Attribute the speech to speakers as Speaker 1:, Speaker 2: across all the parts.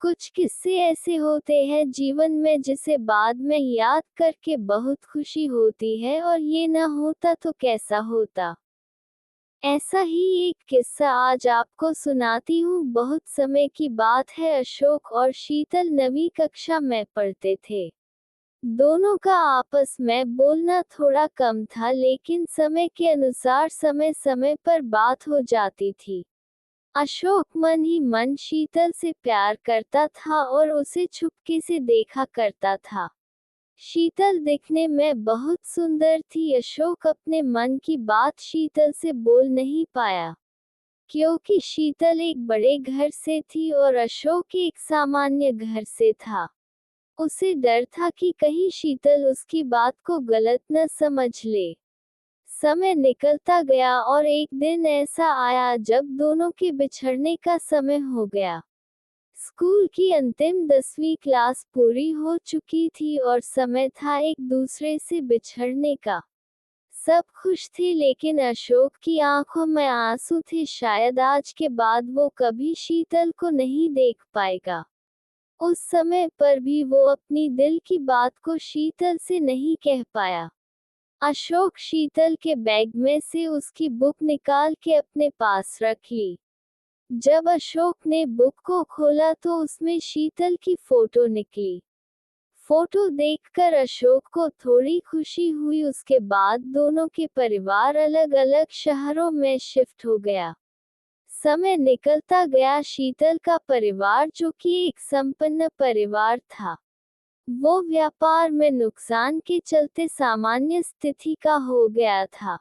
Speaker 1: कुछ किस्से ऐसे होते हैं जीवन में जिसे बाद में याद करके बहुत खुशी होती है और ये न होता तो कैसा होता। ऐसा ही एक किस्सा आज आपको सुनाती हूँ। बहुत समय की बात है, अशोक और शीतल नवीं कक्षा में पढ़ते थे। दोनों का आपस में बोलना थोड़ा कम था, लेकिन समय के अनुसार समय समय पर बात हो जाती थी। अशोक मन ही मन शीतल से प्यार करता था और उसे चुपके से देखा करता था। शीतल दिखने में बहुत सुंदर थी। अशोक अपने मन की बात शीतल से बोल नहीं पाया, क्योंकि शीतल एक बड़े घर से थी और अशोक एक सामान्य घर से था। उसे डर था कि कहीं शीतल उसकी बात को गलत न समझ ले। समय निकलता गया और एक दिन ऐसा आया जब दोनों के बिछड़ने का समय हो गया। स्कूल की अंतिम 10वीं क्लास पूरी हो चुकी थी और समय था एक दूसरे से बिछड़ने का। सब खुश थे, लेकिन अशोक की आंखों में आंसू थे। शायद आज के बाद वो कभी शीतल को नहीं देख पाएगा। उस समय पर भी वो अपनी दिल की बात को शीतल से नहीं कह पाया। अशोक शीतल के बैग में से उसकी बुक निकाल के अपने पास रख ली। जब अशोक ने बुक को खोला तो उसमें शीतल की फोटो निकली। फोटो देखकर अशोक को थोड़ी खुशी हुई। उसके बाद दोनों के परिवार अलग अलग शहरों में शिफ्ट हो गया। समय निकलता गया। शीतल का परिवार, जो कि एक संपन्न परिवार था, वो व्यापार में नुकसान के चलते सामान्य स्थिति का हो गया था।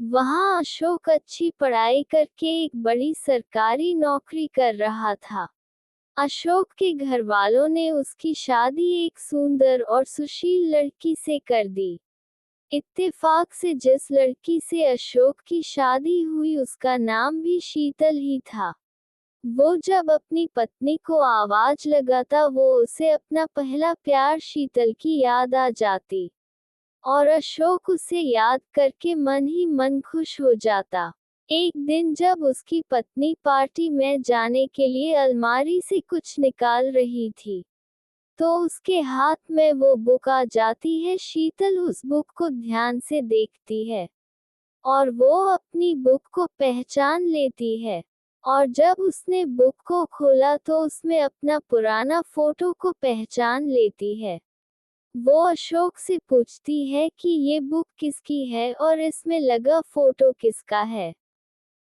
Speaker 1: वहाँ अशोक अच्छी पढ़ाई करके एक बड़ी सरकारी नौकरी कर रहा था। अशोक के घर वालों ने उसकी शादी एक सुंदर और सुशील लड़की से कर दी। इत्तेफाक से जिस लड़की से अशोक की शादी हुई उसका नाम भी शीतल ही था। वो जब अपनी पत्नी को आवाज लगाता वो उसे अपना पहला प्यार शीतल की याद आ जाती, और अशोक उसे याद करके मन ही मन खुश हो जाता। एक दिन जब उसकी पत्नी पार्टी में जाने के लिए अलमारी से कुछ निकाल रही थी, तो उसके हाथ में वो बुक आ जाती है। शीतल उस बुक को ध्यान से देखती है और वो अपनी बुक को पहचान लेती है। और जब उसने बुक को खोला तो उसमें अपना पुराना फोटो को पहचान लेती है। वो अशोक से पूछती है कि ये बुक किसकी है और इसमें लगा फोटो किसका है।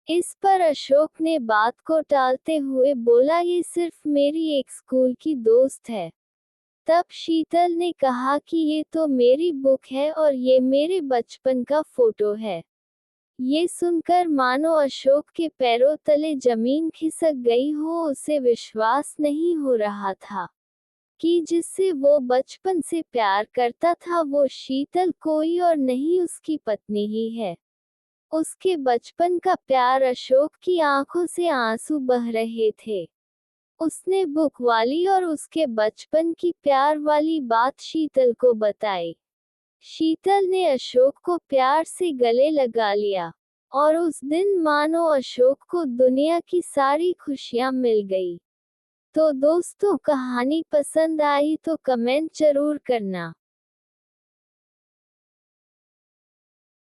Speaker 1: इस पर अशोक ने बात को टालते हुए बोला, ये सिर्फ मेरी एक स्कूल की दोस्त है। तब शीतल ने कहा कि ये तो मेरी बुक है और ये मेरे बचपन का फोटो है। ये सुनकर मानो अशोक के पैरों तले जमीन खिसक गई हो। उसे विश्वास नहीं हो रहा था कि जिससे वो बचपन से प्यार करता था वो शीतल कोई और नहीं, उसकी पत्नी ही है। उसके बचपन का प्यार। अशोक की आंखों से आंसू बह रहे थे। उसने बुक वाली और उसके बचपन की प्यार वाली बात शीतल को बताई। शीतल ने अशोक को प्यार से गले लगा लिया, और उस दिन मानो अशोक को दुनिया की सारी खुशियां मिल गई। तो दोस्तों, कहानी पसंद आई तो कमेंट जरूर करना।